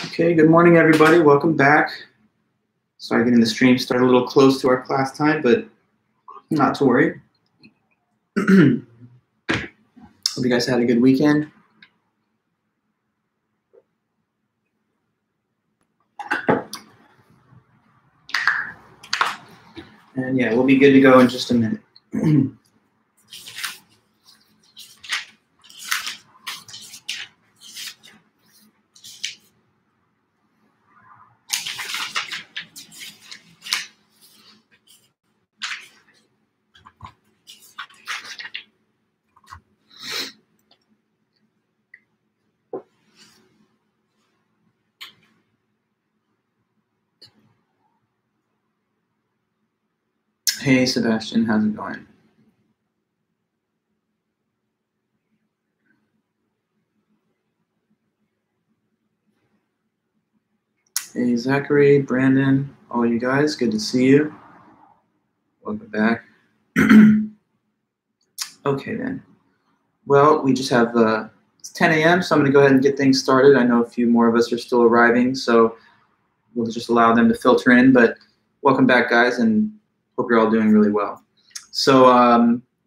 Okay, good morning, everybody. Welcome back. Sorry, getting the stream started a little close to our class time, but not to worry. Hope you guys had a good weekend. And yeah, we'll be good to go in just a minute. Hey, Sebastian, how's it going? Hey, Zachary, Brandon, all you guys, good to see you. Welcome back. Okay, then. Well, we just have it's 10 a.m., so I'm going to go ahead and get things started. I know a few more of us are still arriving, so we'll just allow them to filter in. But welcome back, guys, and hope you're all doing really well. So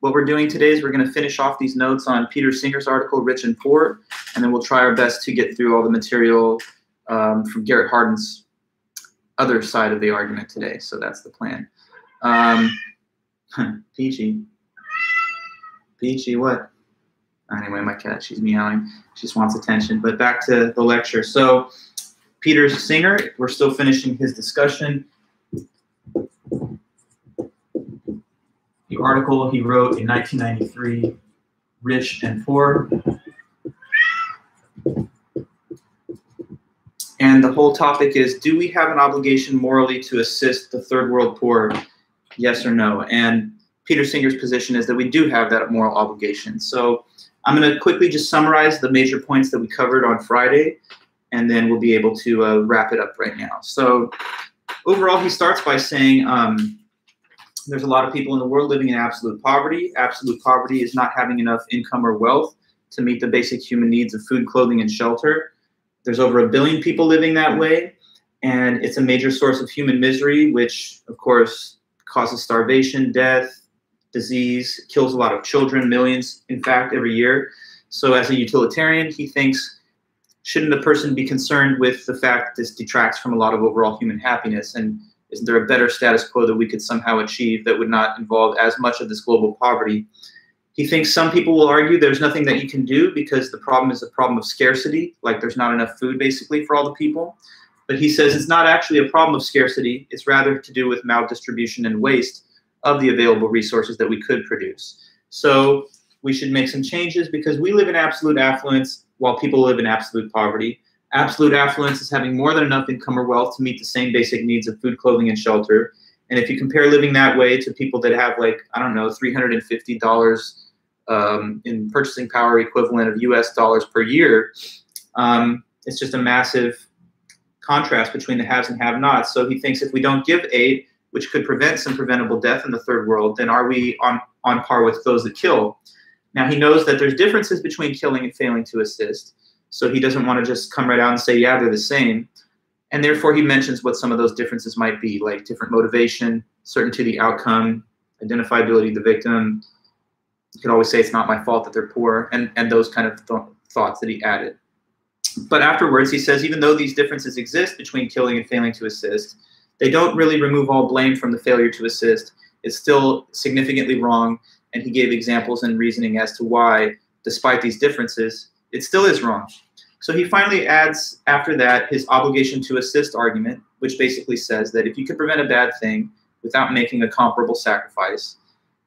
what we're doing today is we're going to finish off these notes on Peter Singer's article, Rich and Poor, and then we'll try our best to get through all the material from Garrett Hardin's other side of the argument today. So that's the plan. Peachy, what? Anyway, my cat, she's meowing. She just wants attention. But back to the lecture. So Peter Singer, we're still finishing his discussion. The article he wrote in 1993, Rich and Poor. And the whole topic is, do we have an obligation morally to assist the third world poor? Yes or no? And Peter Singer's position is that we do have that moral obligation. So I'm going to quickly just summarize the major points that we covered on Friday, and then we'll be able to wrap it up right now. So overall, he starts by saying there's a lot of people in the world living in absolute poverty. Absolute poverty is not having enough income or wealth to meet the basic human needs of food, clothing, and shelter. There's over 1 billion people living that way, and it's a major source of human misery, which, of course, causes starvation, death, disease, kills a lot of children, millions, in fact, every year. So as a utilitarian, he thinks, shouldn't the person be concerned with the fact that this detracts from a lot of overall human happiness? And isn't there a better status quo that we could somehow achieve that would not involve as much of this global poverty? He thinks some people will argue there's nothing that you can do because the problem is a problem of scarcity, like there's not enough food basically for all the people. But he says it's not actually a problem of scarcity, it's rather to do with maldistribution and waste of the available resources that we could produce. So we should make some changes because we live in absolute affluence while people live in absolute poverty. Absolute affluence is having more than enough income or wealth to meet the same basic needs of food, clothing, and shelter. And if you compare living that way to people that have, like, I don't know, $350 in purchasing power equivalent of US dollars per year, it's just a massive contrast between the haves and have-nots. So he thinks if we don't give aid, which could prevent some preventable death in the third world, then are we on par with those that kill? Now, he knows that there's differences between killing and failing to assist. So he doesn't want to just come right out and say, yeah, they're the same. And therefore, he mentions what some of those differences might be, like different motivation, certainty of the outcome, identifiability of the victim. You could always say it's not my fault that they're poor, and those kind of thoughts that he added. But afterwards, he says, even though these differences exist between killing and failing to assist, they don't really remove all blame from the failure to assist. It's still significantly wrong, and he gave examples and reasoning as to why, despite these differences, it still is wrong. So he finally adds, after that, his obligation to assist argument, which basically says that if you could prevent a bad thing without making a comparable sacrifice,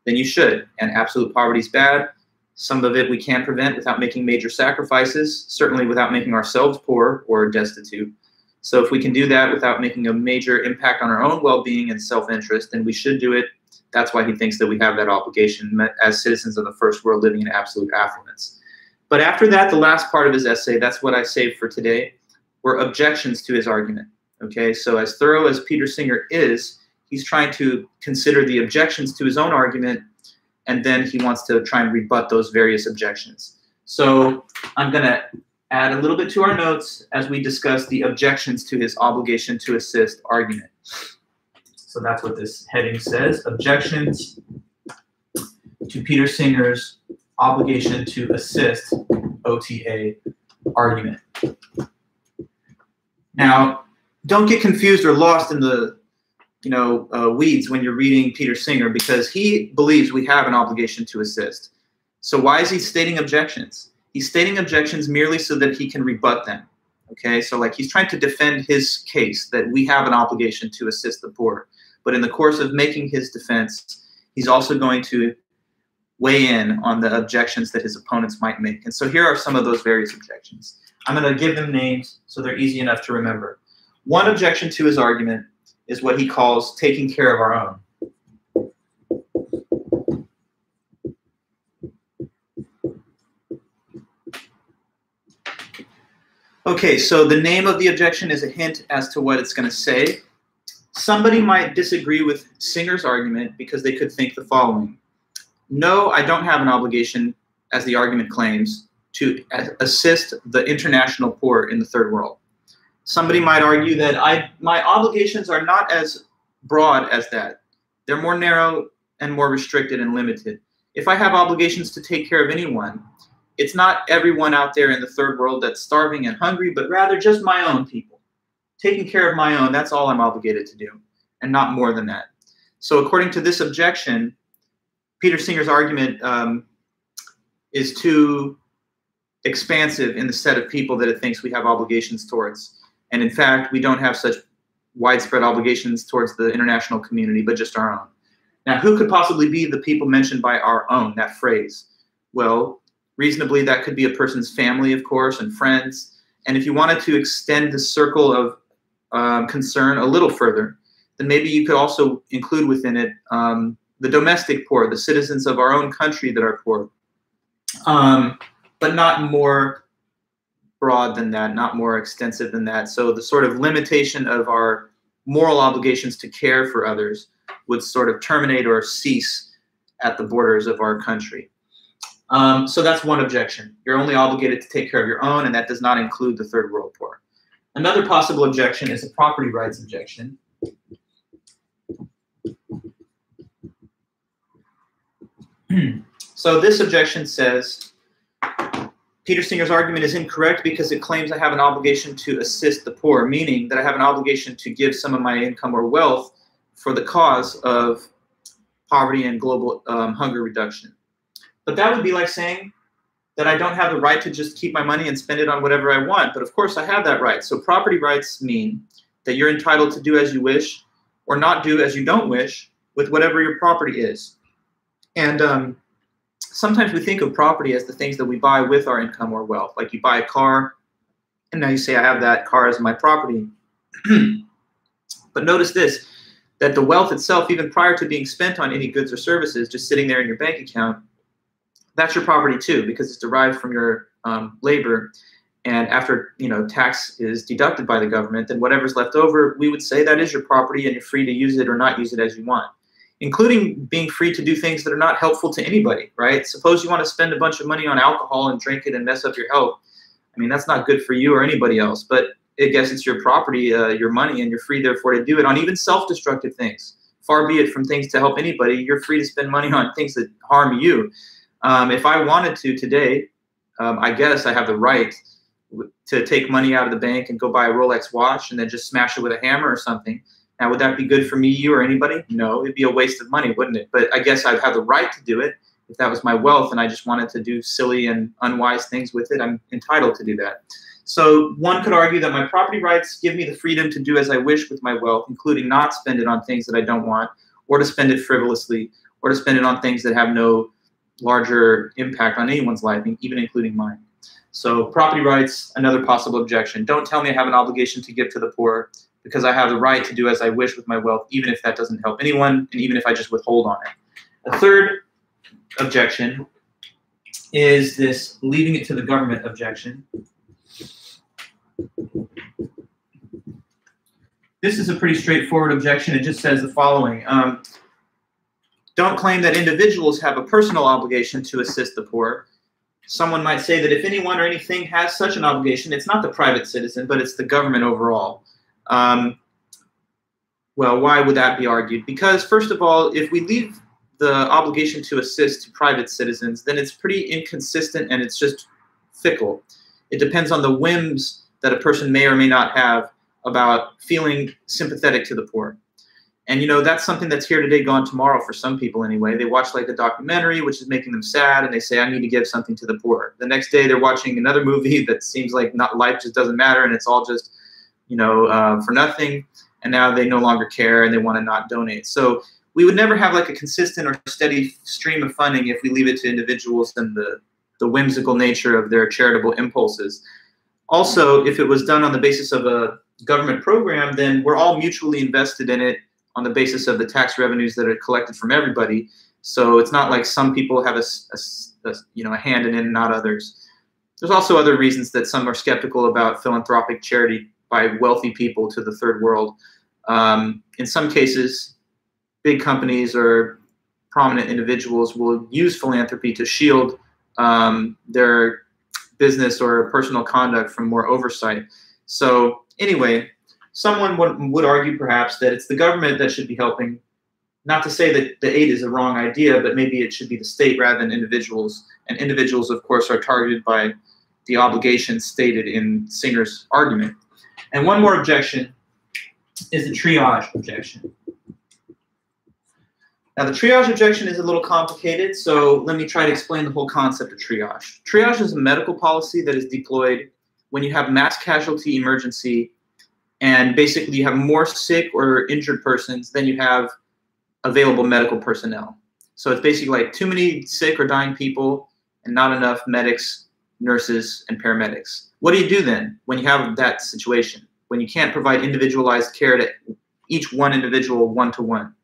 then you should. And absolute poverty is bad. Some of it we can prevent without making major sacrifices, certainly without making ourselves poor or destitute. So if we can do that without making a major impact on our own well-being and self-interest, then we should do it. That's why he thinks that we have that obligation as citizens of the first world living in absolute affluence. But after that, the last part of his essay, that's what I saved for today, were objections to his argument. Okay, so as thorough as Peter Singer is, he's trying to consider the objections to his own argument, and then he wants to try and rebut those various objections. So I'm going to add a little bit to our notes as we discuss the objections to his obligation to assist argument. So that's what this heading says, objections to Peter Singer's obligation to assist OTA argument. Now, don't get confused or lost in the weeds when you're reading Peter Singer, because he believes we have an obligation to assist. So why is he stating objections? He's stating objections merely so that he can rebut them. Okay, so like he's trying to defend his case that we have an obligation to assist the poor. But in the course of making his defense, he's also going to weigh in on the objections that his opponents might make. And so here are some of those various objections. I'm going to give them names so they're easy enough to remember. One objection to his argument is what he calls taking care of our own. Okay, so the name of the objection is a hint as to what it's going to say. Somebody might disagree with Singer's argument because they could think the following. No, I don't have an obligation, as the argument claims, to assist the international poor in the third world. Somebody might argue that my obligations are not as broad as that. They're more narrow and more restricted and limited. If I have obligations to take care of anyone, it's not everyone out there in the third world that's starving and hungry, but rather just my own people. Taking care of my own, that's all I'm obligated to do, and not more than that. So according to this objection, Peter Singer's argument is too expansive in the set of people that it thinks we have obligations towards. And in fact, we don't have such widespread obligations towards the international community, but just our own. Now, who could possibly be the people mentioned by our own, that phrase? Well, reasonably, that could be a person's family, of course, and friends. And if you wanted to extend the circle of concern a little further, then maybe you could also include within it the domestic poor, the citizens of our own country that are poor, but not more broad than that, not more extensive than that. So the sort of limitation of our moral obligations to care for others would sort of terminate or cease at the borders of our country. So that's one objection. You're only obligated to take care of your own, and that does not include the third world poor. Another possible objection is a property rights objection. So this objection says, Peter Singer's argument is incorrect because it claims I have an obligation to assist the poor, meaning that I have an obligation to give some of my income or wealth for the cause of poverty and global hunger reduction. But that would be like saying that I don't have the right to just keep my money and spend it on whatever I want. But of course I have that right. So property rights mean that you're entitled to do as you wish or not do as you don't wish with whatever your property is. And sometimes we think of property as the things that we buy with our income or wealth. Like you buy a car, and now you say, I have that car as my property. But notice this, that the wealth itself, even prior to being spent on any goods or services, just sitting there in your bank account, that's your property too, because it's derived from your labor. And after tax is deducted by the government, then whatever's left over, we would say that is your property, and you're free to use it or not use it as you want, including being free to do things that are not helpful to anybody, right? Suppose you want to spend a bunch of money on alcohol and drink it and mess up your health. I mean, that's not good for you or anybody else, but I guess it's your property, your money, and you're free therefore to do it on even self-destructive things. Far be it from things to help anybody, you're free to spend money on things that harm you. If I wanted to today, I guess I have the right to take money out of the bank and go buy a Rolex watch and then just smash it with a hammer or something. Now, would that be good for me, you, or anybody? No, it'd be a waste of money, wouldn't it? But I guess I'd have the right to do it if that was my wealth and I just wanted to do silly and unwise things with it. I'm entitled to do that. So one could argue that my property rights give me the freedom to do as I wish with my wealth, including not spend it on things that I don't want, or to spend it frivolously, or to spend it on things that have no larger impact on anyone's life, even including mine. So property rights, another possible objection. Don't tell me I have an obligation to give to the poor, because I have the right to do as I wish with my wealth, even if that doesn't help anyone, and even if I just withhold on it. A third objection is this leaving it to the government objection. This is a pretty straightforward objection. It just says the following. Don't claim that individuals have a personal obligation to assist the poor. someone might say that if anyone or anything has such an obligation, it's not the private citizen, but it's the government overall. Well, why would that be argued? Because, first of all, if we leave the obligation to assist to private citizens, then it's pretty inconsistent and it's just fickle. It depends on the whims that a person may or may not have about feeling sympathetic to the poor. And, you know, that's something that's here today, gone tomorrow for some people anyway. They watch like a documentary, which is making them sad, and they say, I need to give something to the poor. The next day they're watching another movie that seems like life just doesn't matter and it's all just, you know, for nothing. And now they no longer care and they want to not donate. So we would never have like a consistent or steady stream of funding if we leave it to individuals and the whimsical nature of their charitable impulses. Also, if it was done on the basis of a government program, then we're all mutually invested in it on the basis of the tax revenues that are collected from everybody. So it's not like some people have a hand in it and not others. There's also other reasons that some are skeptical about philanthropic charity by wealthy people to the third world. In some cases, big companies or prominent individuals will use philanthropy to shield their business or personal conduct from more oversight. So anyway, someone would argue perhaps that it's the government that should be helping. Not to say that the aid is a wrong idea, but maybe it should be the state rather than individuals. And individuals, of course, are targeted by the obligations stated in Singer's argument. And one more objection is the triage objection. Now, the triage objection is a little complicated, so let me try to explain the whole concept of triage. Triage is a medical policy that is deployed when you have mass casualty emergency and basically you have more sick or injured persons than you have available medical personnel. So it's basically like too many sick or dying people and not enough medics, nurses, and paramedics. What do you do then when you have that situation, when you can't provide individualized care to each one individual one-to-one?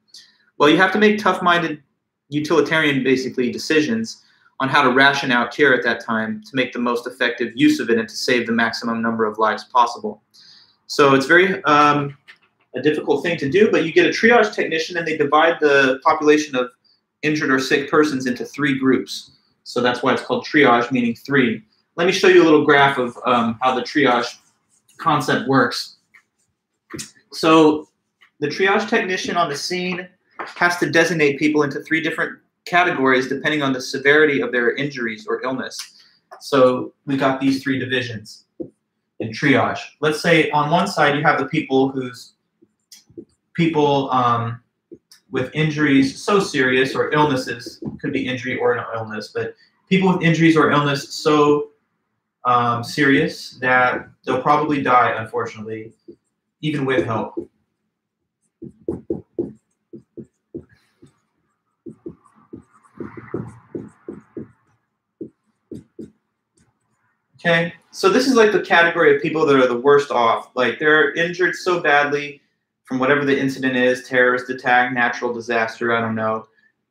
Well, you have to make tough-minded, utilitarian, basically, decisions on how to ration out care at that time to make the most effective use of it and to save the maximum number of lives possible. So it's very a difficult thing to do, but you get a triage technician and they divide the population of injured or sick persons into 3 groups. So that's why it's called triage, meaning 3. Let me show you a little graph of how the triage concept works. So the triage technician on the scene has to designate people into 3 different categories depending on the severity of their injuries or illness. So we got these 3 divisions in triage. Let's say on one side you have the people with injuries so serious, or illnesses, could be injury or an illness, but people with injuries or illness so serious that they'll probably die, unfortunately, even with help. Okay, so this is like the category of people that are the worst off. Like they're injured so badly from whatever the incident is, terrorist attack, natural disaster, I don't know.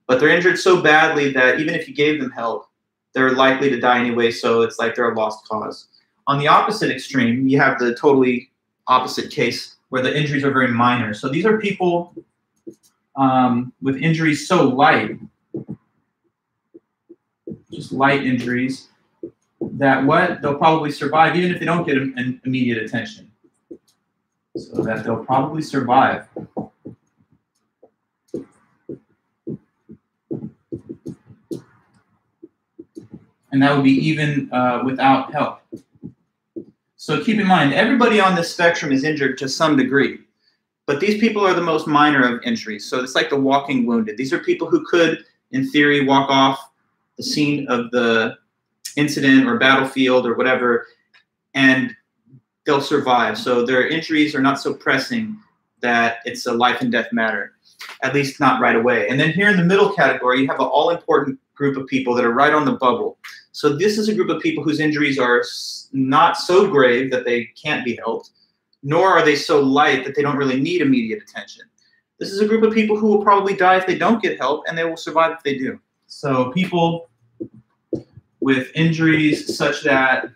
But they're injured so badly that even if you gave them help, they're likely to die anyway, so it's like they're a lost cause. On the opposite extreme, you have the totally opposite case where the injuries are very minor. So these are people with injuries so light, just light injuries, that they'll probably survive even if they don't get an immediate attention. So that they'll probably survive. And that would be even without help. So keep in mind, everybody on this spectrum is injured to some degree. But these people are the most minor of injuries. So it's like the walking wounded. These are people who could, in theory, walk off the scene of the incident or battlefield or whatever, and they'll survive. So their injuries are not so pressing that it's a life and death matter, at least not right away. And then here in the middle category, you have an all-important group of people that are right on the bubble. So this is a group of people whose injuries are not so grave that they can't be helped, nor are they so light that they don't really need immediate attention. This is a group of people who will probably die if they don't get help, and they will survive if they do. So people with injuries such that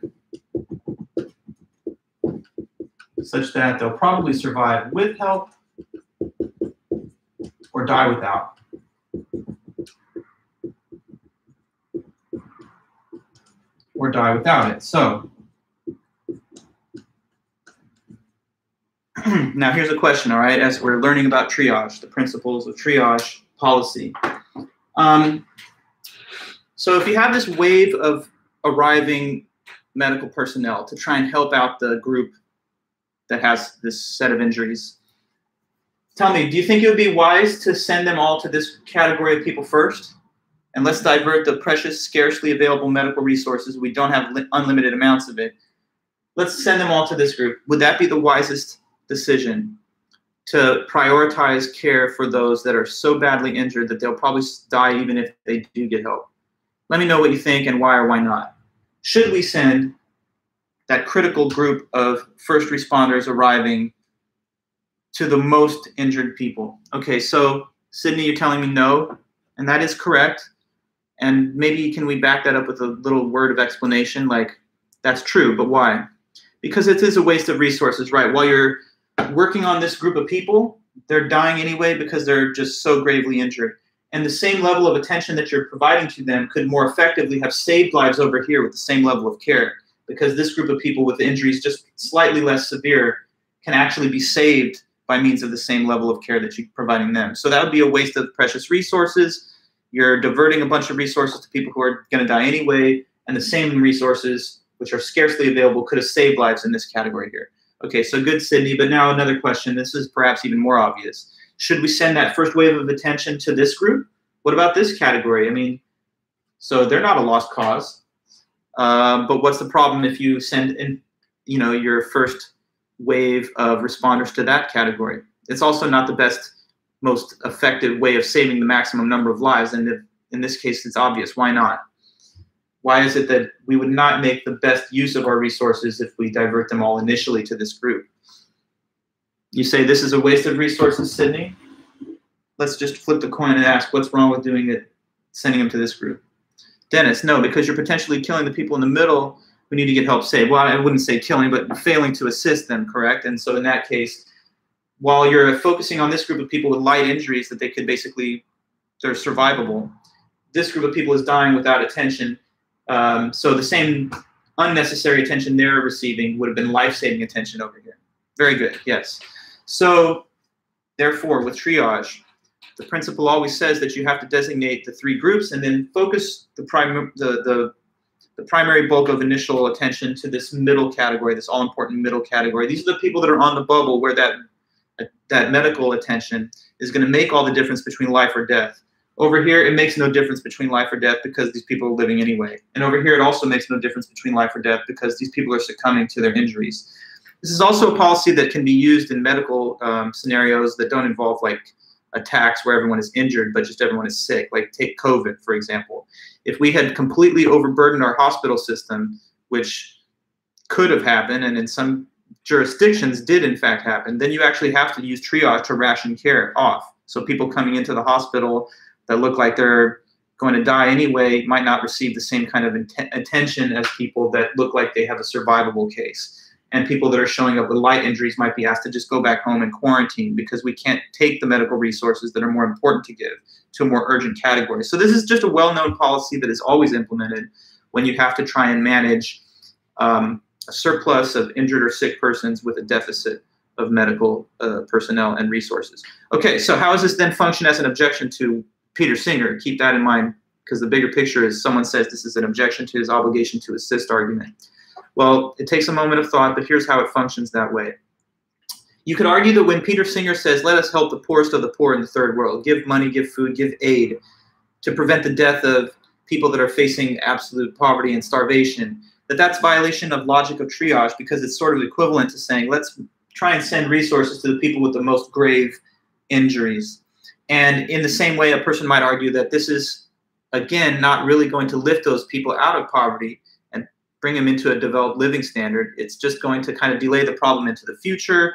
they'll probably survive with help or die without. or die without it. So now here's a question, all right, as we're learning about triage, the principles of triage policy. So if you have this wave of arriving medical personnel to try and help out the group that has this set of injuries, tell me, do you think it would be wise to send them all to this category of people first? And let's divert the precious, scarcely available medical resources. We don't have unlimited amounts of it. Let's send them all to this group. Would that be the wisest decision, to prioritize care for those that are so badly injured that they'll probably die even if they do get help? Let me know what you think and why or why not. Should we send that critical group of first responders arriving to the most injured people? Okay, so Sydney, you're telling me no, and that is correct. And maybe can we back that up with a little word of explanation, like that's true, but why? Because it is a waste of resources, right? While you're working on this group of people, they're dying anyway because they're just so gravely injured. And the same level of attention that you're providing to them could more effectively have saved lives over here with the same level of care, because this group of people with injuries just slightly less severe can actually be saved by means of the same level of care that you're providing them. So that would be a waste of precious resources. You're diverting a bunch of resources to people who are going to die anyway, and the same resources, which are scarcely available, could have saved lives in this category here. Okay, so good, Sydney, but now another question. This is perhaps even more obvious. Should we send that first wave of attention to this group? What about this category? I mean, so they're not a lost cause, but what's the problem if you send in, your first wave of responders to that category? It's also not the best, most effective way of saving the maximum number of lives, and in this case, it's obvious. Why not? Why is it that we would not make the best use of our resources if we divert them all initially to this group? You say this is a waste of resources, Sydney? Let's just flip the coin and ask, what's wrong with doing it, sending them to this group? Dennis, no, because you're potentially killing the people in the middle who need to get help saved. Well, I wouldn't say killing, but failing to assist them, correct? And so in that case, while you're focusing on this group of people with light injuries that they could basically, they're survivable, this group of people is dying without attention. So the same unnecessary attention they're receiving would have been life-saving attention over here. Very good, yes. So therefore, with triage, the principle always says that you have to designate the three groups and then focus the primary bulk of initial attention to this middle category, this all-important middle category. These are the people that are on the bubble where that medical attention is going to make all the difference between life or death. Over here, it makes no difference between life or death because these people are living anyway. And over here, it also makes no difference between life or death because these people are succumbing to their injuries. This is also a policy that can be used in medical scenarios that don't involve like attacks where everyone is injured, but just everyone is sick. Like take COVID, for example. If we had completely overburdened our hospital system, which could have happened, and in some jurisdictions did in fact happen, then you actually have to use triage to ration care off. So people coming into the hospital that look like they're going to die anyway might not receive the same kind of attention as people that look like they have a survivable case. And people that are showing up with light injuries might be asked to just go back home and quarantine because we can't take the medical resources that are more important to give to a more urgent category. So this is just a well-known policy that is always implemented when you have to try and manage a surplus of injured or sick persons with a deficit of medical personnel and resources. Okay, so how does this then function as an objection to Peter Singer? Keep that in mind because the bigger picture is someone says this is an objection to his obligation to assist argument. Well, it takes a moment of thought, but here's how it functions that way. You could argue that when Peter Singer says, let us help the poorest of the poor in the third world, give money, give food, give aid to prevent the death of people that are facing absolute poverty and starvation, that's violation of logic of triage because it's sort of equivalent to saying, let's try and send resources to the people with the most grave injuries. And in the same way, a person might argue that this is, again, not really going to lift those people out of poverty and bring them into a developed living standard. It's just going to kind of delay the problem into the future,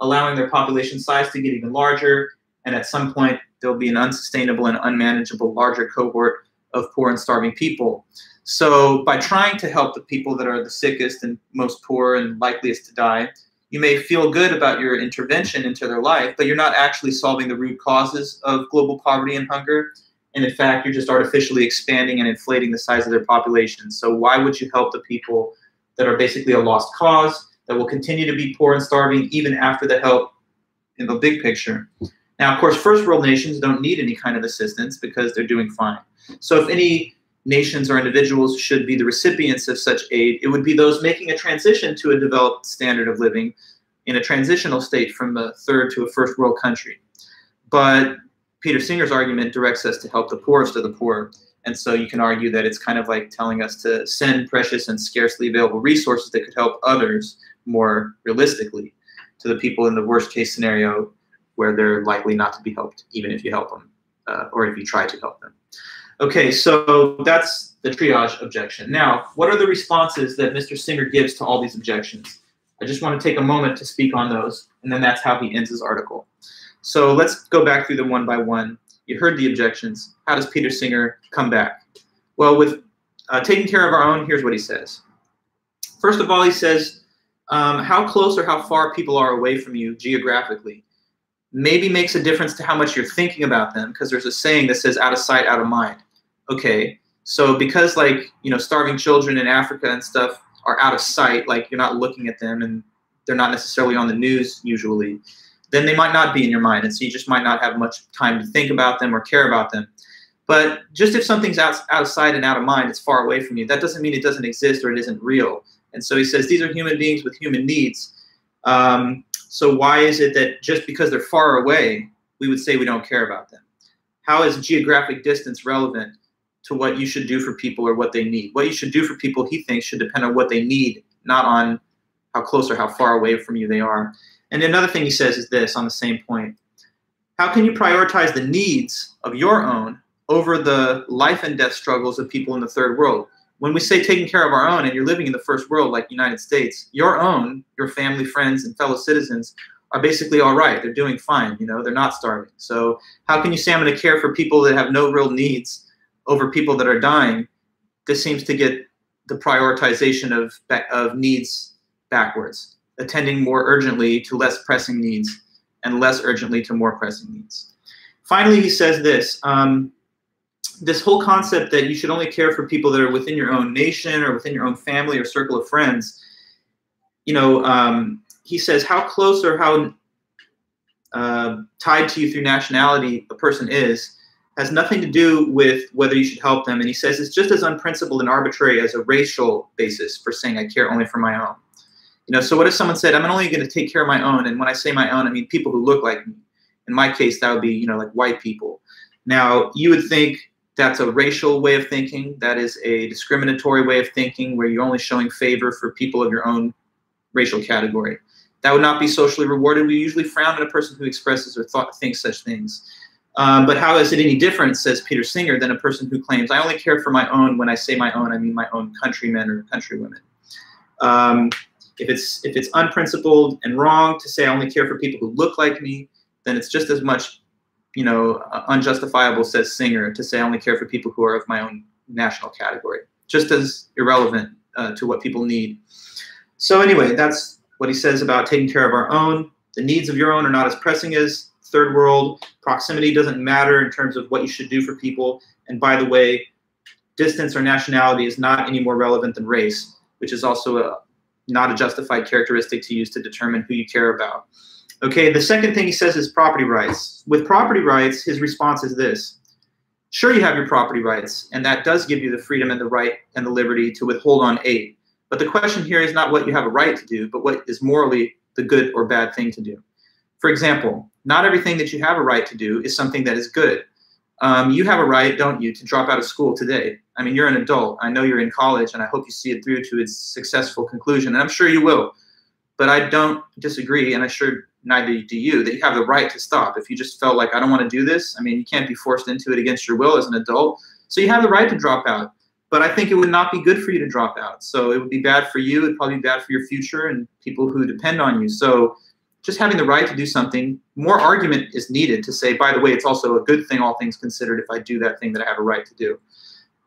allowing their population size to get even larger. And at some point, there'll be an unsustainable and unmanageable larger cohort of poor and starving people. So by trying to help the people that are the sickest and most poor and likeliest to die, you may feel good about your intervention into their life, but you're not actually solving the root causes of global poverty and hunger. And in fact, you're just artificially expanding and inflating the size of their population. So why would you help the people that are basically a lost cause, that will continue to be poor and starving even after the help in the big picture? Now, of course, first world nations don't need any kind of assistance because they're doing fine. So if any nations or individuals should be the recipients of such aid, it would be those making a transition to a developed standard of living in a transitional state from a third to a first world country. But Peter Singer's argument directs us to help the poorest of the poor. And so you can argue that it's kind of like telling us to send precious and scarcely available resources that could help others more realistically to the people in the worst case scenario where they're likely not to be helped, even if you help them, or if you try to help them. Okay, so that's the triage objection. Now, what are the responses that Mr. Singer gives to all these objections? I just want to take a moment to speak on those, and then that's how he ends his article. So let's go back through them one by one. You heard the objections. How does Peter Singer come back? Well, with taking care of our own, here's what he says. First of all, he says, how close or how far people are away from you geographically maybe makes a difference to how much you're thinking about them, because there's a saying that says out of sight, out of mind. Okay, so because like, you know, starving children in Africa and stuff are out of sight, like you're not looking at them and they're not necessarily on the news usually, then they might not be in your mind. And so you just might not have much time to think about them or care about them. But just if something's out of sight and out of mind, it's far away from you, that doesn't mean it doesn't exist or it isn't real. And so he says these are human beings with human needs. So why is it that just because they're far away, we would say we don't care about them? How is geographic distance relevant to what you should do for people or what they need? What you should do for people, he thinks, should depend on what they need, not on how close or how far away from you they are. And another thing he says is this on the same point. How can you prioritize the needs of your own over the life and death struggles of people in the third world? When we say taking care of our own and you're living in the first world like the United States, your own, your family, friends, and fellow citizens are basically all right. They're doing fine. You know, they're not starving. So how can you say I'm going to care for people that have no real needs over people that are dying? This seems to get the prioritization of needs backwards, attending more urgently to less pressing needs and less urgently to more pressing needs. Finally, he says this. This whole concept that you should only care for people that are within your own nation or within your own family or circle of friends, you know, he says how close or how tied to you through nationality a person is has nothing to do with whether you should help them. And he says it's just as unprincipled and arbitrary as a racial basis for saying I care only for my own. You know, so what if someone said I'm only going to take care of my own, and when I say my own, I mean people who look like me. In my case, that would be, you know, like white people. Now, you would think that's a racial way of thinking. That is a discriminatory way of thinking where you're only showing favor for people of your own racial category. That would not be socially rewarded. We usually frown at a person who expresses or thinks such things. But how is it any different, says Peter Singer, than a person who claims, I only care for my own. When I say my own, I mean my own countrymen or countrywomen. If it's unprincipled and wrong to say I only care for people who look like me, then it's just as much, you know, unjustifiable, says Singer, to say I only care for people who are of my own national category. Just as irrelevant to what people need. So anyway, that's what he says about taking care of our own. The needs of your own are not as pressing as third world. Proximity doesn't matter in terms of what you should do for people. And by the way, distance or nationality is not any more relevant than race, which is also not a justified characteristic to use to determine who you care about. Okay, the second thing he says is property rights. With property rights, his response is this. Sure, you have your property rights, and that does give you the freedom and the right and the liberty to withhold on aid. But the question here is not what you have a right to do, but what is morally the good or bad thing to do. For example, not everything that you have a right to do is something that is good. You have a right, don't you, to drop out of school today. I mean, you're an adult. I know you're in college, and I hope you see it through to its successful conclusion, and I'm sure you will. But I don't disagree, and I'm sure neither do you, that you have the right to stop. If you just felt like, I don't want to do this, I mean, you can't be forced into it against your will as an adult. So you have the right to drop out. But I think it would not be good for you to drop out. So it would be bad for you. It would probably be bad for your future and people who depend on you. So just having the right to do something, more argument is needed to say, by the way, it's also a good thing, all things considered, if I do that thing that I have a right to do.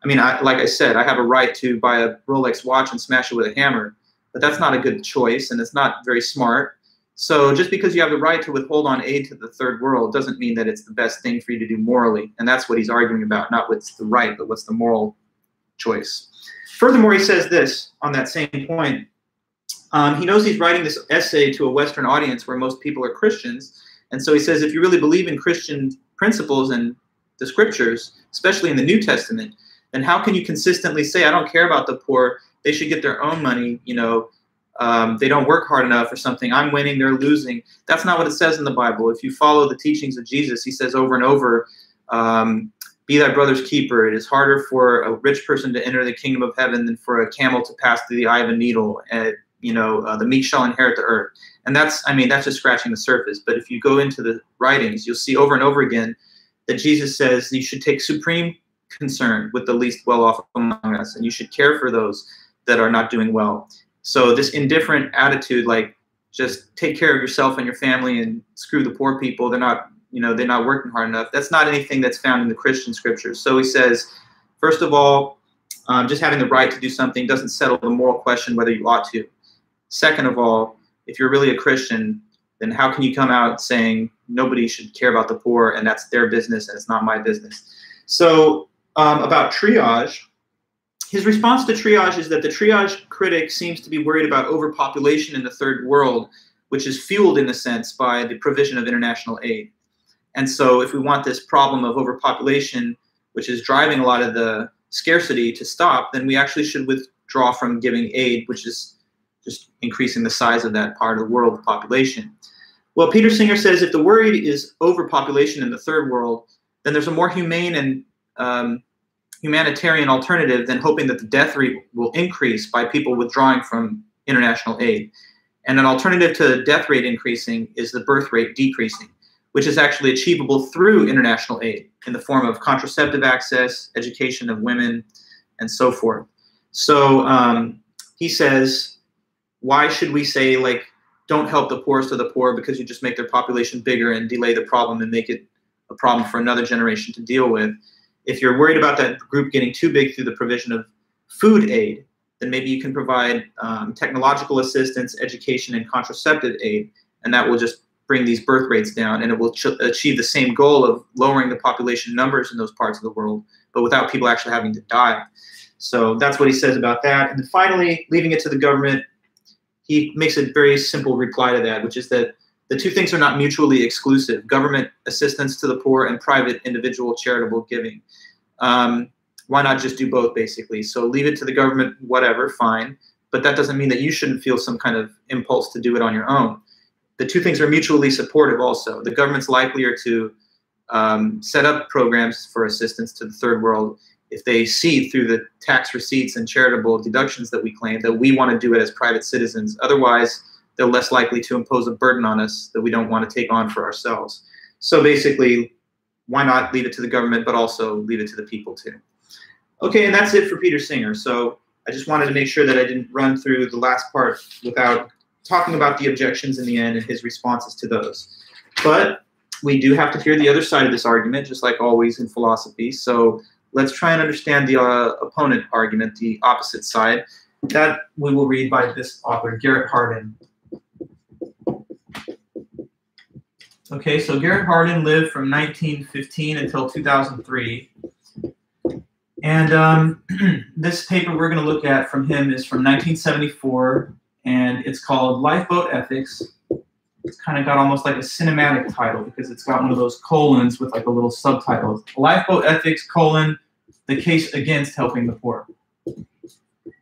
I mean, like I said, I have a right to buy a Rolex watch and smash it with a hammer, but that's not a good choice, and it's not very smart. So just because you have the right to withhold on aid to the third world doesn't mean that it's the best thing for you to do morally. And that's what he's arguing about, not what's the right, but what's the moral choice. Furthermore, he says this on that same point. He knows he's writing this essay to a Western audience where most people are Christians. And so he says, if you really believe in Christian principles and the scriptures, especially in the New Testament, then how can you consistently say, I don't care about the poor, they should get their own money, you know, they don't work hard enough or something, I'm winning, they're losing. That's not what it says in the Bible. If you follow the teachings of Jesus, he says over and over, be thy brother's keeper. It is harder for a rich person to enter the kingdom of heaven than for a camel to pass through the eye of a needle. And, you know, the meek shall inherit the earth. And that's, I mean, that's just scratching the surface. But if you go into the writings, you'll see over and over again that Jesus says you should take supreme concern with the least well-off among us, and you should care for those that are not doing well. So this indifferent attitude, like just take care of yourself and your family and screw the poor people, they're not, you know, they're not working hard enough. That's not anything that's found in the Christian scriptures. So he says, first of all, just having the right to do something doesn't settle the moral question whether you ought to. Second of all, if you're really a Christian, then how can you come out saying nobody should care about the poor and that's their business and it's not my business? So about triage, his response to triage is that the triage critic seems to be worried about overpopulation in the third world, which is fueled in a sense by the provision of international aid. And so if we want this problem of overpopulation, which is driving a lot of the scarcity, to stop, then we actually should withdraw from giving aid, which is just increasing the size of that part of the world population. Well, Peter Singer says if the worry is overpopulation in the third world, then there's a more humane and humanitarian alternative than hoping that the death rate will increase by people withdrawing from international aid. And an alternative to death rate increasing is the birth rate decreasing, which is actually achievable through international aid in the form of contraceptive access, education of women, and so forth. So he says, why should we say, like, don't help the poorest of the poor because you just make their population bigger and delay the problem and make it a problem for another generation to deal with? If you're worried about that group getting too big through the provision of food aid, then maybe you can provide technological assistance, education, and contraceptive aid, and that will just bring these birth rates down, and it will achieve the same goal of lowering the population numbers in those parts of the world, but without people actually having to die. So that's what he says about that. And then finally, leaving it to the government, he makes a very simple reply to that, which is that the two things are not mutually exclusive: government assistance to the poor and private individual charitable giving. Why not just do both, basically? So leave it to the government, whatever, fine. But that doesn't mean that you shouldn't feel some kind of impulse to do it on your own. The two things are mutually supportive also. The government's likelier to set up programs for assistance to the third world if they see through the tax receipts and charitable deductions that we claim that we want to do it as private citizens. Otherwise, they're less likely to impose a burden on us that we don't want to take on for ourselves. So basically, why not leave it to the government, but also leave it to the people too? Okay, and that's it for Peter Singer. So I just wanted to make sure that I didn't run through the last part without talking about the objections in the end and his responses to those. But we do have to hear the other side of this argument, just like always in philosophy. So let's try and understand the opponent argument, the opposite side. That we will read by this author, Garrett Hardin. Okay, so Garrett Hardin lived from 1915 until 2003. And this paper we're going to look at from him is from 1974, and it's called Lifeboat Ethics. It's kind of got almost like a cinematic title because it's got one of those colons with like a little subtitle. Lifeboat Ethics, the case against helping the poor.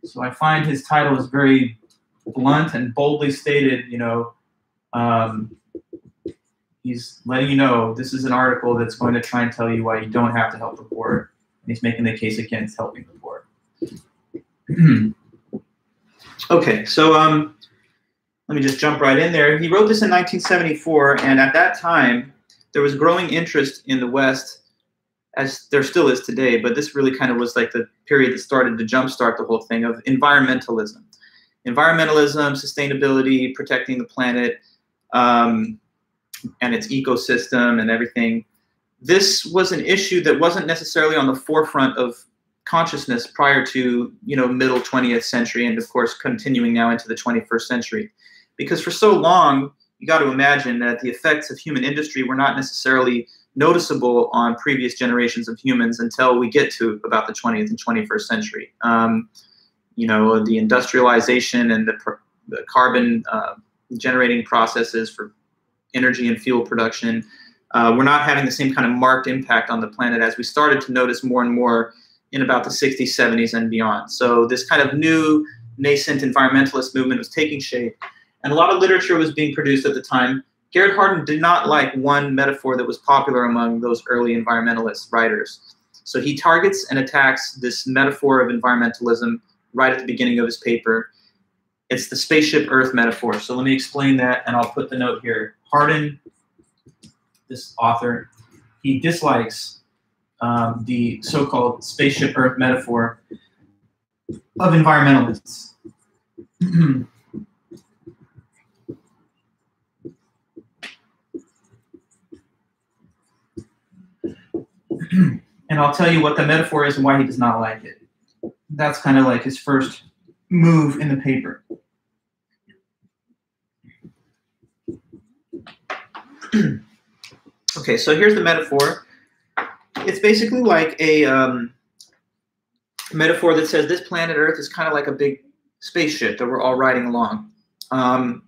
So I find his title is very blunt and boldly stated, you know. He's letting you know this is an article that's going to try and tell you why you don't have to help the poor. And he's making the case against helping the poor. Okay, so let me just jump right in there. He wrote this in 1974, and at that time, there was growing interest in the West, as there still is today, but this really kind of was like the period that started to jumpstart the whole thing of environmentalism. Environmentalism, sustainability, protecting the planet, and its ecosystem and everything. This was an issue that wasn't necessarily on the forefront of consciousness prior to, you know, middle 20th century and, of course, continuing now into the 21st century. Because for so long, you got to imagine that the effects of human industry were not necessarily noticeable on previous generations of humans until we get to about the 20th and 21st century. You know, the industrialization and the carbon generating processes for energy and fuel production were not having the same kind of marked impact on the planet as we started to notice more and more in about the 60s, 70s, and beyond. So this kind of new nascent environmentalist movement was taking shape, and a lot of literature was being produced at the time. Garrett Hardin did not like one metaphor that was popular among those early environmentalist writers. So he targets and attacks this metaphor of environmentalism right at the beginning of his paper. It's the spaceship Earth metaphor. So let me explain that, and I'll put the note here. Hardin, this author, he dislikes the so-called spaceship Earth metaphor of environmentalists. And I'll tell you what the metaphor is and why he does not like it. That's kind of like his first move in the paper. Okay, so here's the metaphor. It's basically like a metaphor that says this planet Earth is kind of like a big spaceship that we're all riding along.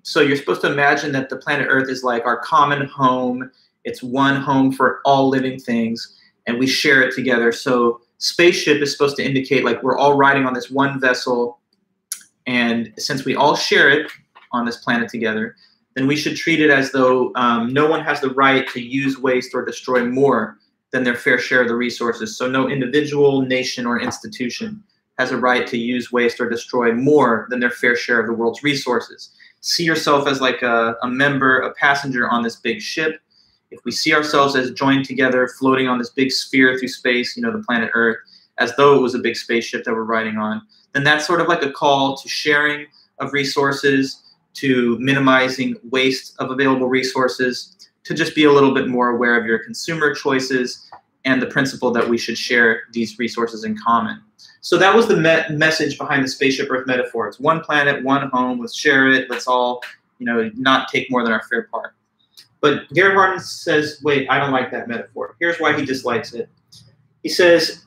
So you're supposed to imagine that the planet Earth is like our common home. It's one home for all living things, and we share it together. So spaceship is supposed to indicate like we're all riding on this one vessel, and since we all share it on this planet together, then we should treat it as though no one has the right to use, waste, or destroy more than their fair share of the resources. So no individual, nation, or institution has a right to use, waste, or destroy more than their fair share of the world's resources. See yourself as like a member, a passenger on this big ship. If we see ourselves as joined together, floating on this big sphere through space, you know, the planet Earth, as though it was a big spaceship that we're riding on, then that's sort of like a call to sharing of resources, to minimizing waste of available resources, to just be a little bit more aware of your consumer choices and the principle that we should share these resources in common. So that was the message behind the spaceship Earth metaphor. It's one planet, one home, let's share it, let's all, you know, not take more than our fair part. But Garrett Hardin says, wait, I don't like that metaphor. Here's why he dislikes it. He says,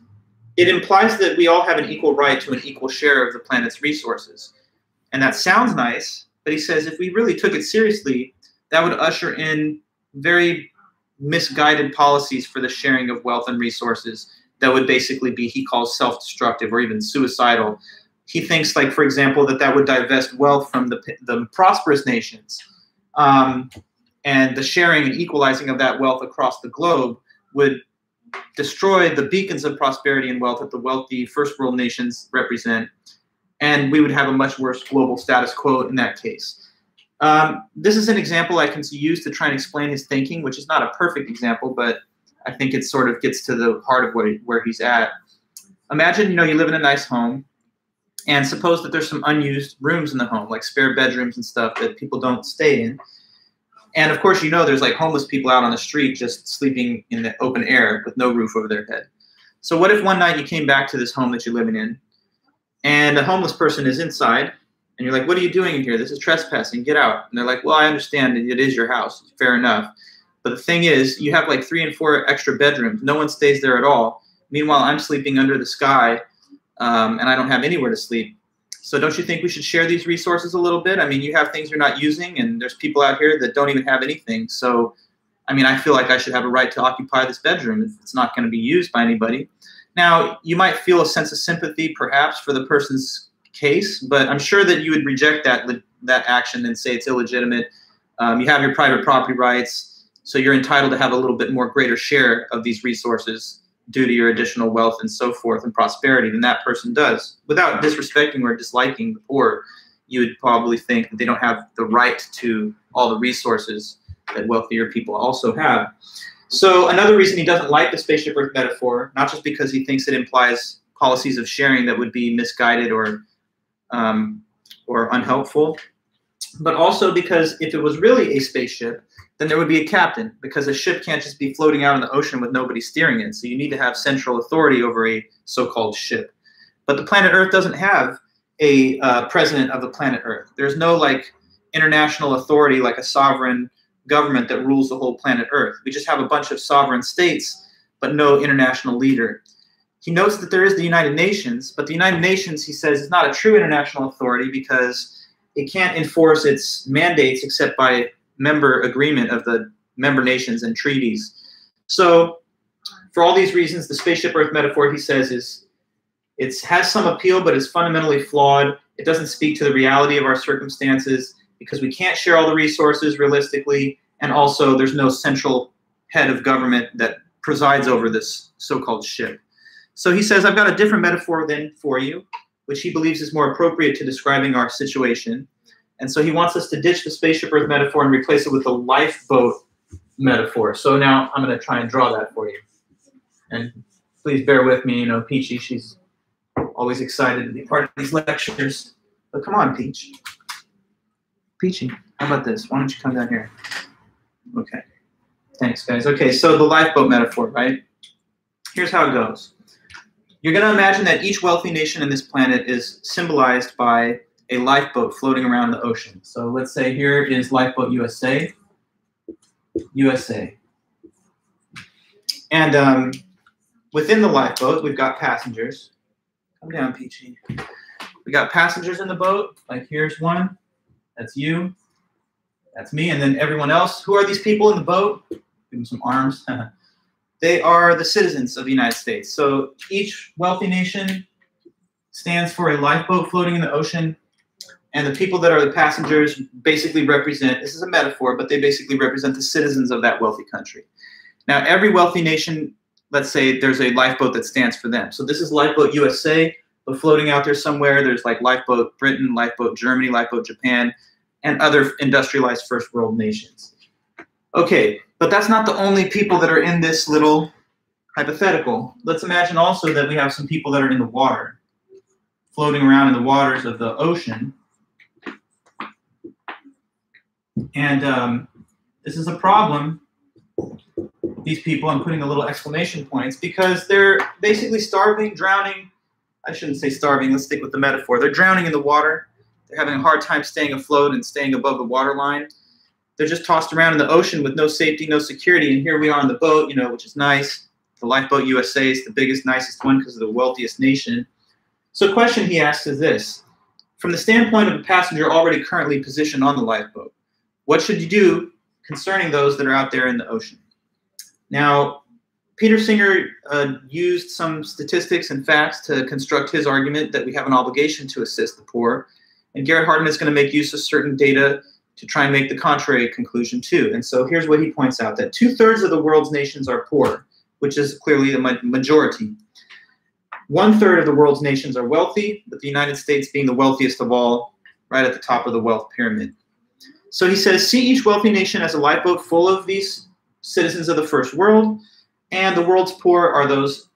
it implies that we all have an equal right to an equal share of the planet's resources. And that sounds nice, but he says if we really took it seriously, that would usher in very misguided policies for the sharing of wealth and resources that would basically be, he calls self-destructive or even suicidal. He thinks, like, for example, that would divest wealth from the prosperous nations. And the sharing and equalizing of that wealth across the globe would destroy the beacons of prosperity and wealth that the wealthy first world nations represent. And we would have a much worse global status quo in that case. This is an example I can use to try and explain his thinking, which is not a perfect example, but I think it sort of gets to the heart of where he's at. Imagine, you know, you live in a nice home, and suppose that there's some unused rooms in the home, like spare bedrooms and stuff that people don't stay in. And of course, you know, there's like homeless people out on the street just sleeping in the open air with no roof over their head. So what if one night you came back to this home that you're living in, and a homeless person is inside, and you're like, what are you doing in here? This is trespassing, get out. And they're like, well, I understand it is your house, fair enough. But the thing is, you have like 3 and 4 extra bedrooms. No one stays there at all. Meanwhile, I'm sleeping under the sky, and I don't have anywhere to sleep. So don't you think we should share these resources a little bit? I mean, you have things you're not using, and there's people out here that don't even have anything. So, I mean, I feel like I should have a right to occupy this bedroom if it's not going to be used by anybody. Now, you might feel a sense of sympathy, perhaps, for the person's case, but I'm sure that you would reject that action and say it's illegitimate. You have your private property rights, so you're entitled to have a little bit more greater share of these resources due to your additional wealth and so forth and prosperity than that person does. Without disrespecting or disliking the poor, you would probably think that they don't have the right to all the resources that wealthier people also have. So another reason he doesn't like the spaceship Earth metaphor, not just because he thinks it implies policies of sharing that would be misguided or unhelpful, but also because if it was really a spaceship, then there would be a captain, because a ship can't just be floating out in the ocean with nobody steering it. So you need to have central authority over a so-called ship. But the planet Earth doesn't have a president of the planet Earth. There's no like international authority like a sovereign government that rules the whole planet Earth. We just have a bunch of sovereign states, but no international leader. He notes that there is the United Nations, but the United Nations, he says, is not a true international authority because it can't enforce its mandates except by member agreement of the member nations and treaties. So for all these reasons, the spaceship Earth metaphor, he says, it has some appeal, but it's fundamentally flawed. It doesn't speak to the reality of our circumstances because we can't share all the resources realistically, and also there's no central head of government that presides over this so-called ship. So he says, I've got a different metaphor then for you, which he believes is more appropriate to describing our situation. And so he wants us to ditch the spaceship Earth metaphor and replace it with the lifeboat metaphor. So now I'm going to try and draw that for you. And please bear with me, you know, Peachy, she's always excited to be part of these lectures. But come on, Peach. Peachy, how about this? Why don't you come down here? Okay. Thanks, guys. Okay, so the lifeboat metaphor, right? Here's how it goes. You're going to imagine that each wealthy nation in this planet is symbolized by a lifeboat floating around the ocean. So let's say here is Lifeboat USA. USA. And within the lifeboat, we've got passengers. Come down, Peachy. We got passengers in the boat. Like here's one. That's you. That's me. And then everyone else. Who are these people in the boat? Give them some arms. They are the citizens of the United States. So each wealthy nation stands for a lifeboat floating in the ocean. And the people that are the passengers basically represent, this is a metaphor, but they basically represent the citizens of that wealthy country. Now, every wealthy nation, let's say there's a lifeboat that stands for them. So this is Lifeboat USA, but floating out there somewhere, there's like Lifeboat Britain, Lifeboat Germany, Lifeboat Japan, and other industrialized first world nations. Okay, but that's not the only people that are in this little hypothetical. Let's imagine also that we have some people that are in the water, floating around in the waters of the ocean. And this is a problem, these people, I'm putting a little exclamation points, because they're basically starving, drowning. I shouldn't say starving, let's stick with the metaphor. They're drowning in the water. They're having a hard time staying afloat and staying above the waterline. They're just tossed around in the ocean with no safety, no security. And here we are on the boat, you know, which is nice. The Lifeboat USA is the biggest, nicest one because of the wealthiest nation. So the question he asks is this. From the standpoint of a passenger already currently positioned on the lifeboat, what should you do concerning those that are out there in the ocean? Now, Peter Singer used some statistics and facts to construct his argument that we have an obligation to assist the poor. And Garrett Hardin is going to make use of certain data to try and make the contrary conclusion too. And so here's what he points out, that 2/3 of the world's nations are poor, which is clearly the majority. 1/3 of the world's nations are wealthy, with the United States being the wealthiest of all, right at the top of the wealth pyramid. So he says, see each wealthy nation as a lifeboat full of these citizens of the first world, and the world's poor are those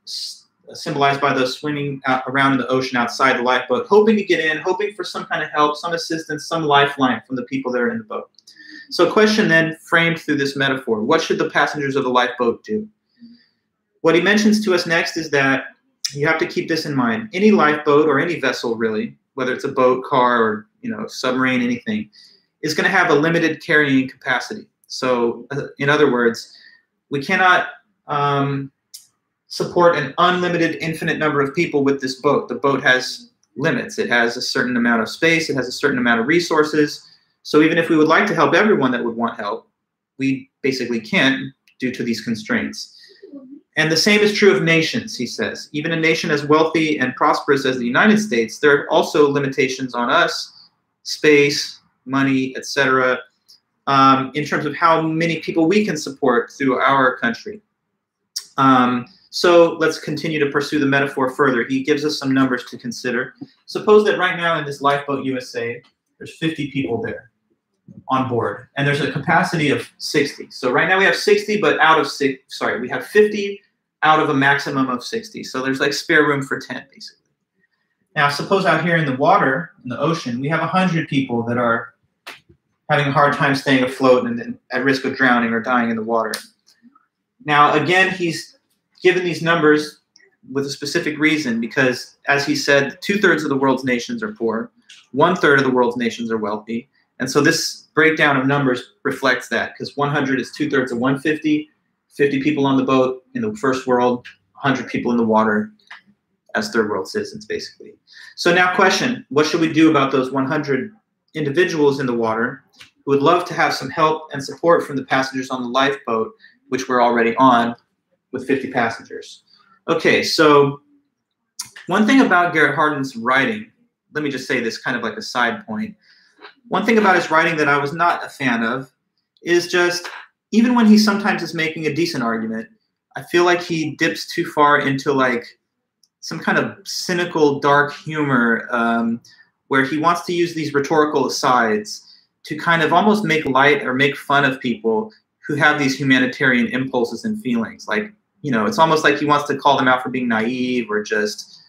symbolized by those swimming around in the ocean outside the lifeboat, hoping to get in, hoping for some kind of help, some assistance, some lifeline from the people that are in the boat. So a question then framed through this metaphor, what should the passengers of the lifeboat do? What he mentions to us next is that you have to keep this in mind. Any lifeboat or any vessel really, whether it's a boat, car, or submarine, anything, is going to have a limited carrying capacity. So in other words, we cannot support an unlimited, infinite number of people with this boat. The boat has limits. It has a certain amount of space. It has a certain amount of resources. So even if we would like to help everyone that would want help, we basically can't due to these constraints. And the same is true of nations, he says. Even a nation as wealthy and prosperous as the United States, there are also limitations on us, space, money, etc., in terms of how many people we can support through our country. So let's continue to pursue the metaphor further. He gives us some numbers to consider. Suppose that right now in this Lifeboat USA, there's 50 people there on board, and there's a capacity of 60. So right now we have 60, but we have 50 out of a maximum of 60. So there's like spare room for 10, basically. Now suppose out here in the water, in the ocean, we have 100 people that are having a hard time staying afloat and at risk of drowning or dying in the water. Now again, he's given these numbers with a specific reason, because as he said, 2/3 of the world's nations are poor, 1/3 of the world's nations are wealthy, And so this breakdown of numbers reflects that, because 100 is 2/3 of 150, 50 people on the boat in the first world, 100 people in the water as third world citizens, basically. So now question, what should we do about those 100 individuals in the water who would love to have some help and support from the passengers on the lifeboat, which we're already on with 50 passengers? Okay, so one thing about Garrett Hardin's writing, let me just say this kind of like a side point. One thing about his writing that I was not a fan of is just, even when he sometimes is making a decent argument, I feel like he dips too far into like some kind of cynical, dark humor where he wants to use these rhetorical asides to kind of almost make light or make fun of people who have these humanitarian impulses and feelings. Like, you know, it's almost like he wants to call them out for being naive or just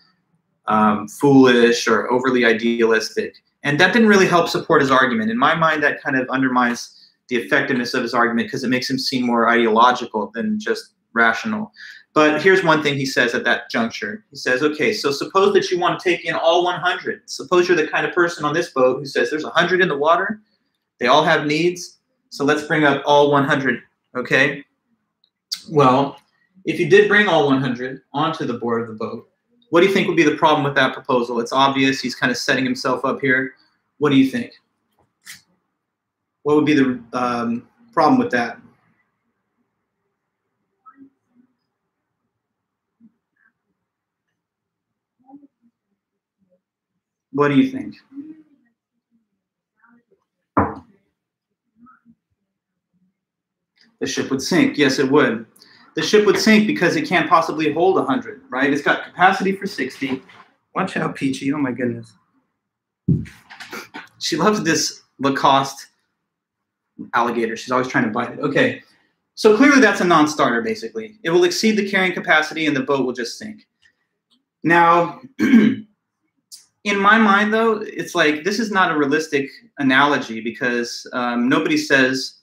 foolish or overly idealistic. And that didn't really help support his argument. In my mind, that kind of undermines the effectiveness of his argument because it makes him seem more ideological than just rational. But here's one thing he says at that juncture. He says, okay, so suppose that you want to take in all 100. Suppose you're the kind of person on this boat who says there's 100 in the water. They all have needs. So let's bring up all 100, okay? Well, if you did bring all 100 onto the board of the boat, what do you think would be the problem with that proposal? It's obvious. He's kind of setting himself up here. What do you think? What would be the problem with that? What do you think? The ship would sink. Yes, it would. The ship would sink because it can't possibly hold 100, right? It's got capacity for 60. Watch out, Peachy. Oh, my goodness. She loves this Lacoste alligator. She's always trying to bite it. Okay. So clearly that's a non-starter, basically. It will exceed the carrying capacity and the boat will just sink. Now, in my mind, though, it's like this is not a realistic analogy because nobody says,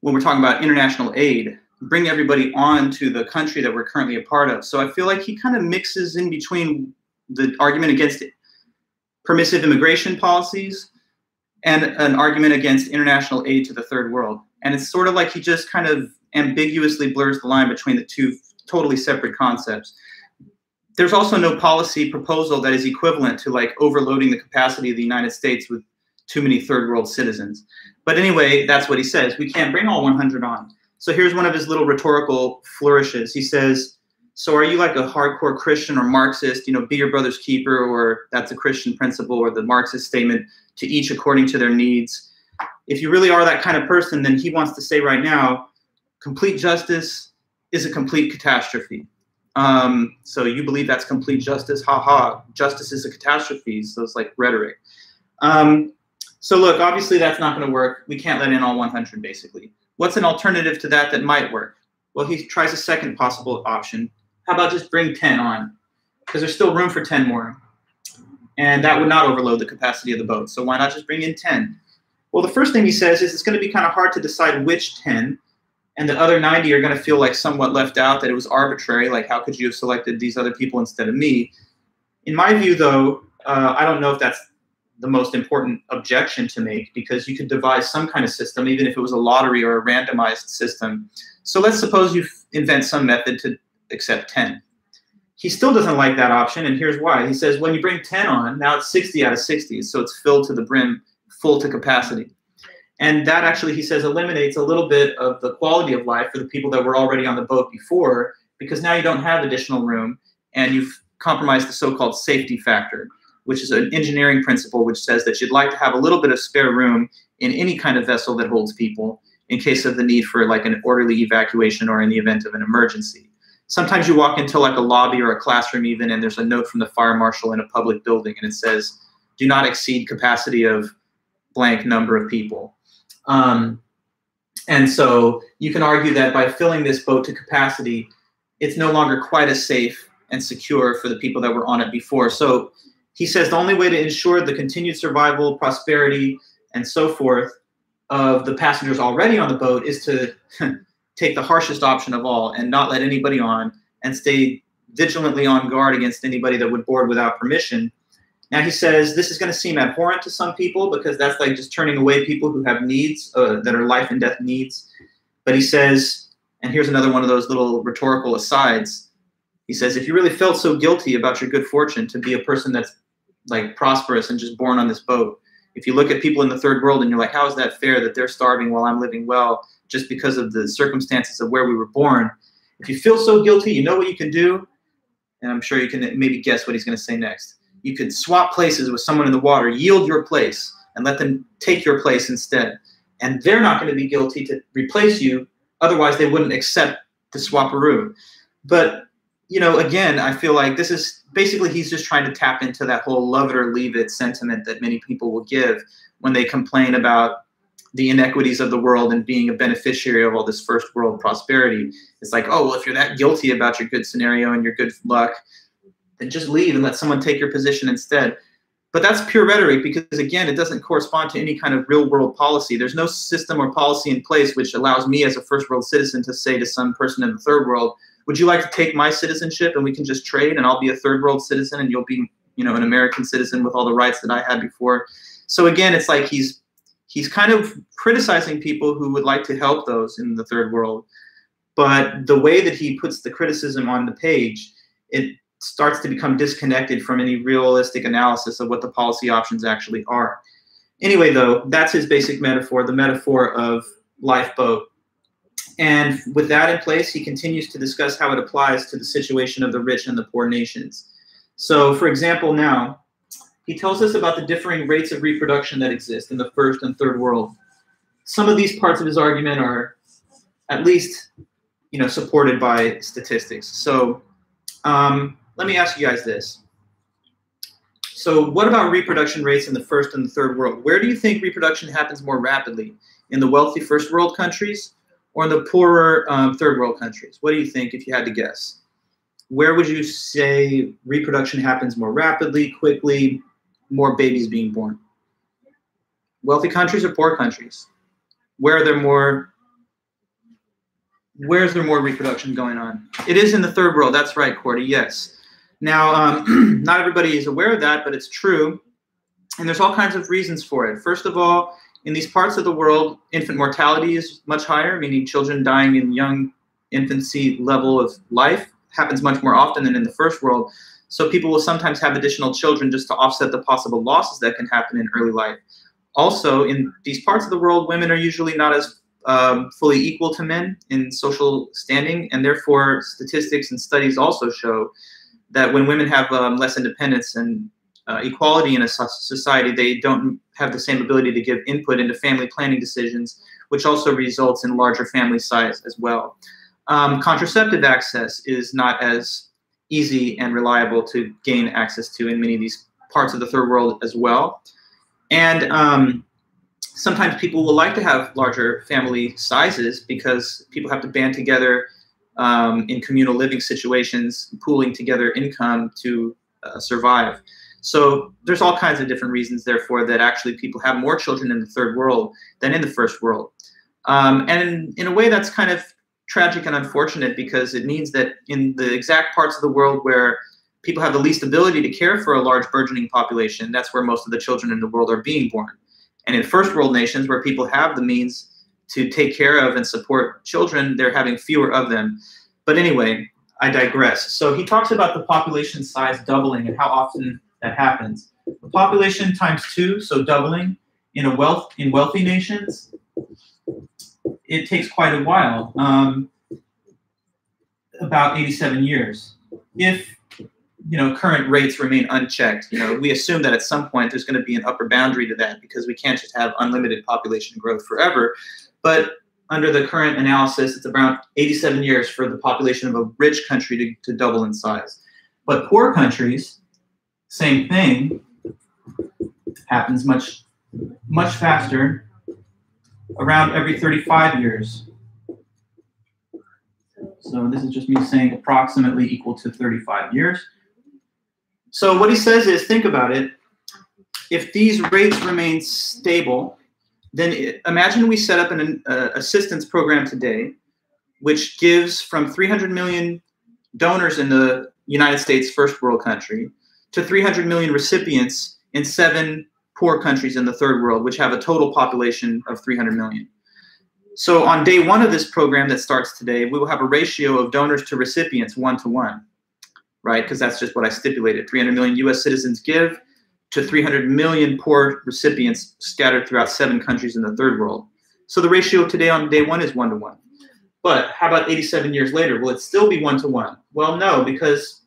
when we're talking about international aid, bring everybody on to the country that we're currently a part of. So I feel like he kind of mixes in between the argument against permissive immigration policies and an argument against international aid to the third world. And it's sort of like he just kind of ambiguously blurs the line between the two totally separate concepts. There's also no policy proposal that is equivalent to like overloading the capacity of the United States with too many third world citizens. But anyway, that's what he says. We can't bring all 100 on. So here's one of his little rhetorical flourishes. He says, so are you like a hardcore Christian or Marxist, you know, be your brother's keeper, or that's a Christian principle, or the Marxist statement, to each according to their needs? If you really are that kind of person, then he wants to say right now, complete justice is a complete catastrophe. So you believe that's complete justice? Ha ha, justice is a catastrophe. So it's like rhetoric. So look, obviously that's not going to work. We can't let in all 100, basically. What's an alternative to that that might work? Well, he tries a second possible option. How about just bring 10 on? Because there's still room for 10 more. And that would not overload the capacity of the boat. So why not just bring in 10? Well, the first thing he says is it's going to be kind of hard to decide which 10. And the other 90 are going to feel like somewhat left out, that it was arbitrary. Like, how could you have selected these other people instead of me? In my view, though, I don't know if that's the most important objection to make, because you could devise some kind of system, even if it was a lottery or a randomized system. So let's suppose you invent some method to accept 10. He still doesn't like that option, and here's why. He says when you bring 10 on, now it's 60 out of 60, so it's filled to the brim, full to capacity. And that actually, he says, eliminates a little bit of the quality of life for the people that were already on the boat before, because now you don't have additional room, and you've compromised the so-called safety factor, which is an engineering principle which says that you'd like to have a little bit of spare room in any kind of vessel that holds people in case of the need for like an orderly evacuation or in the event of an emergency. Sometimes you walk into like a lobby or a classroom even, and there's a note from the fire marshal in a public building, and it says, do not exceed capacity of blank number of people. And so you can argue that by filling this boat to capacity, it's no longer quite as safe and secure for the people that were on it before. So he says the only way to ensure the continued survival, prosperity, and so forth of the passengers already on the boat is to take the harshest option of all and not let anybody on and stay vigilantly on guard against anybody that would board without permission. Now he says this is going to seem abhorrent to some people because that's like just turning away people who have needs that are life and death needs. But he says, and here's another one of those little rhetorical asides. He says, if you really felt so guilty about your good fortune to be a person that's like prosperous and just born on this boat, if you look at people in the third world and you're like, how is that fair that they're starving while I'm living well just because of the circumstances of where we were born? If you feel so guilty, you know what you can do? And I'm sure you can maybe guess what he's going to say next. You could swap places with someone in the water, yield your place, and let them take your place instead. And they're not going to be guilty to replace you. Otherwise, they wouldn't accept the swapperoo. But, you know, again, I feel like this is basically he's just trying to tap into that whole love it or leave it sentiment that many people will give when they complain about the inequities of the world and being a beneficiary of all this first world prosperity. It's like, oh, well, if you're that guilty about your good scenario and your good luck, then just leave and let someone take your position instead. But that's pure rhetoric because, again, it doesn't correspond to any kind of real world policy. There's no system or policy in place which allows me as a first world citizen to say to some person in the third world, would you like to take my citizenship and we can just trade and I'll be a third world citizen and you'll be, you know, an American citizen with all the rights that I had before. So again, it's like he's kind of criticizing people who would like to help those in the third world. But the way that he puts the criticism on the page, it starts to become disconnected from any realistic analysis of what the policy options actually are. Anyway, though, that's his basic metaphor, the metaphor of lifeboat. And with that in place, he continues to discuss how it applies to the situation of the rich and the poor nations. So, for example, now, he tells us about the differing rates of reproduction that exist in the first and third world. Some of these parts of his argument are at least, you know, supported by statistics. So let me ask you guys this. So what about reproduction rates in the first and the third world? Where do you think reproduction happens more rapidly? In the wealthy first world countries or in the poorer third world countries? What do you think if you had to guess? Where would you say reproduction happens more rapidly, quickly, more babies being born? Wealthy countries or poor countries? Where's there more reproduction going on? It is in the third world. That's right, Cordy. Yes. Now, not everybody is aware of that, but it's true. And there's all kinds of reasons for it. First of all, in these parts of the world, infant mortality is much higher, meaning children dying in young infancy level of life happens much more often than in the first world. So people will sometimes have additional children just to offset the possible losses that can happen in early life. Also, in these parts of the world, women are usually not as fully equal to men in social standing, and therefore statistics and studies also show that when women have less independence and equality in a society, they don't have the same ability to give input into family planning decisions, which also results in larger family size as well. Contraceptive access is not as easy and reliable to gain access to in many of these parts of the third world as well. And sometimes people will like to have larger family sizes because people have to band together in communal living situations, pooling together income to survive. So there's all kinds of different reasons, therefore, that actually people have more children in the third world than in the first world. And in a way, that's kind of tragic and unfortunate because it means that in the exact parts of the world where people have the least ability to care for a large burgeoning population, that's where most of the children in the world are being born. And in first world nations where people have the means to take care of and support children, they're having fewer of them. But anyway, I digress. So he talks about the population size doubling and how often that happens. The population times 2, so doubling in wealthy nations, it takes quite a while, about 87 years. If current rates remain unchecked, we assume that at some point there's going to be an upper boundary to that because we can't just have unlimited population growth forever. But under the current analysis, it's around 87 years for the population of a rich country to double in size. But poor countries, same thing, happens much, much faster, around every 35 years. So this is just me saying approximately equal to 35 years. So what he says is, think about it. If these rates remain stable, then imagine we set up an assistance program today, which gives from 300 million donors in the United States, first world country, to 300 million recipients in 7 poor countries in the third world, which have a total population of 300 million. So on day 1 of this program that starts today, we will have a ratio of donors to recipients 1-to-1, right? Because that's just what I stipulated. 300 million US citizens give to 300 million poor recipients scattered throughout 7 countries in the third world. So the ratio today on day 1 is 1-to-1. But how about 87 years later? Will it still be 1-to-1? Well, no, because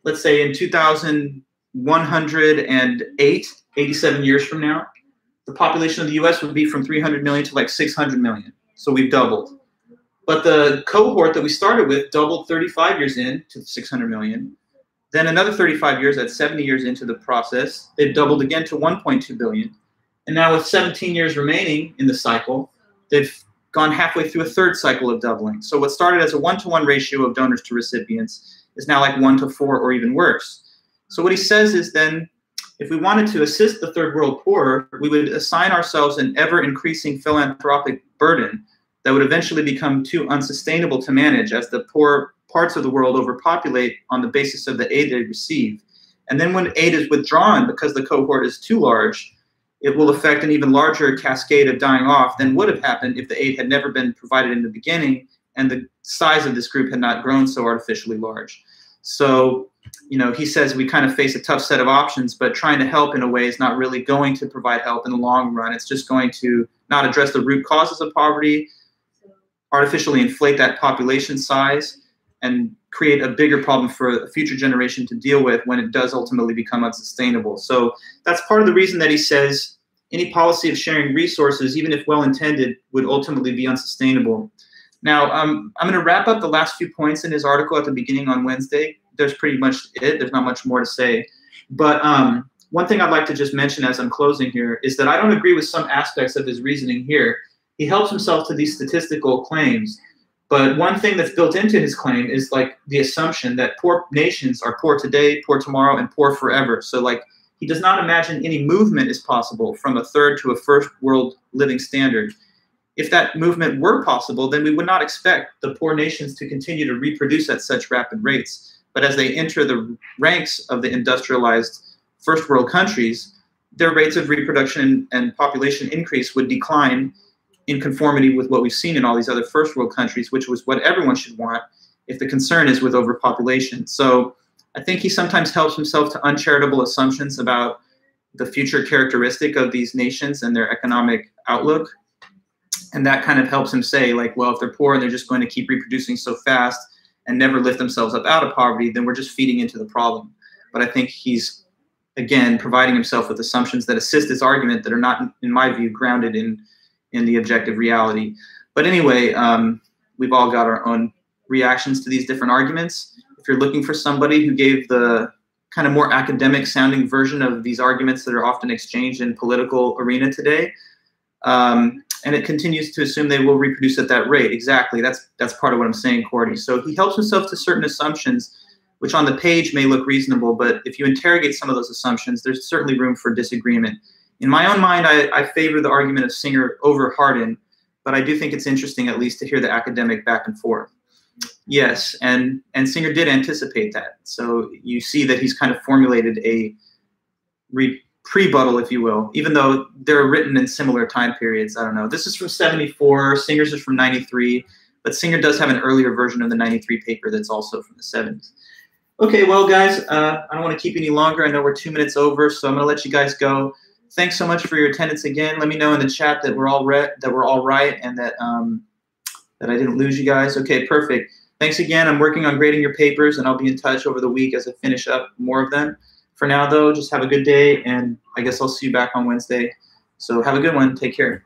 let's say in 2108, 87 years from now, the population of the US would be from 300 million to like 600 million. So we've doubled. But the cohort that we started with doubled 35 years in to 600 million. Then another 35 years, that's 70 years into the process, they've doubled again to 1.2 billion. And now with 17 years remaining in the cycle, they've gone halfway through a third cycle of doubling. So what started as a 1-to-1 ratio of donors to recipients is now like 1-to-4 or even worse. So what he says is then, if we wanted to assist the third world poor, we would assign ourselves an ever-increasing philanthropic burden that would eventually become too unsustainable to manage as the poor parts of the world overpopulate on the basis of the aid they receive. And then when aid is withdrawn because the cohort is too large, it will affect an even larger cascade of dying off than would have happened if the aid had never been provided in the beginning and the size of this group had not grown so artificially large. So, he says we kind of face a tough set of options, but trying to help in a way is not really going to provide help in the long run. It's just going to not address the root causes of poverty, artificially inflate that population size, and create a bigger problem for a future generation to deal with when it does ultimately become unsustainable. So that's part of the reason that he says any policy of sharing resources, even if well-intended, would ultimately be unsustainable. Now, I'm going to wrap up the last few points in his article at the beginning on Wednesday. There's pretty much it. There's not much more to say. But one thing I'd like to just mention as I'm closing here is that I don't agree with some aspects of his reasoning here. He helps himself to these statistical claims. But one thing that's built into his claim is like the assumption that poor nations are poor today, poor tomorrow, and poor forever. So like he does not imagine any movement is possible from a third to a first world living standard. If that movement were possible, then we would not expect the poor nations to continue to reproduce at such rapid rates. But as they enter the ranks of the industrialized first world countries, their rates of reproduction and population increase would decline in conformity with what we've seen in all these other first world countries, which was what everyone should want if the concern is with overpopulation. So I think he sometimes helps himself to uncharitable assumptions about the future characteristic of these nations and their economic outlook. And that kind of helps him say, like, well, if they're poor and they're just going to keep reproducing so fast and never lift themselves up out of poverty, then we're just feeding into the problem. But I think he's, again, providing himself with assumptions that assist his argument that are not, in my view, grounded in the objective reality. But anyway, we've all got our own reactions to these different arguments. If you're looking for somebody who gave the kind of more academic sounding version of these arguments that are often exchanged in political arena today, and it continues to assume they will reproduce at that rate. Exactly, that's part of what I'm saying, Courtney. So he helps himself to certain assumptions, which on the page may look reasonable, but if you interrogate some of those assumptions, there's certainly room for disagreement. In my own mind, I favor the argument of Singer over Hardin, but I do think it's interesting at least to hear the academic back and forth. Yes, and Singer did anticipate that. So you see that he's kind of formulated a pre-buttal, if you will, even though they're written in similar time periods. I don't know. This is from 74, Singer's is from 93, but Singer does have an earlier version of the 93 paper that's also from the 70s. Okay, well, guys, I don't want to keep you any longer. I know we're 2 minutes over, so I'm going to let you guys go. Thanks so much for your attendance again. Let me know in the chat that we're all right and that that I didn't lose you guys. Okay, perfect. Thanks again. I'm working on grading your papers, and I'll be in touch over the week as I finish up more of them. For now, though, just have a good day, and I guess I'll see you back on Wednesday. So have a good one. Take care.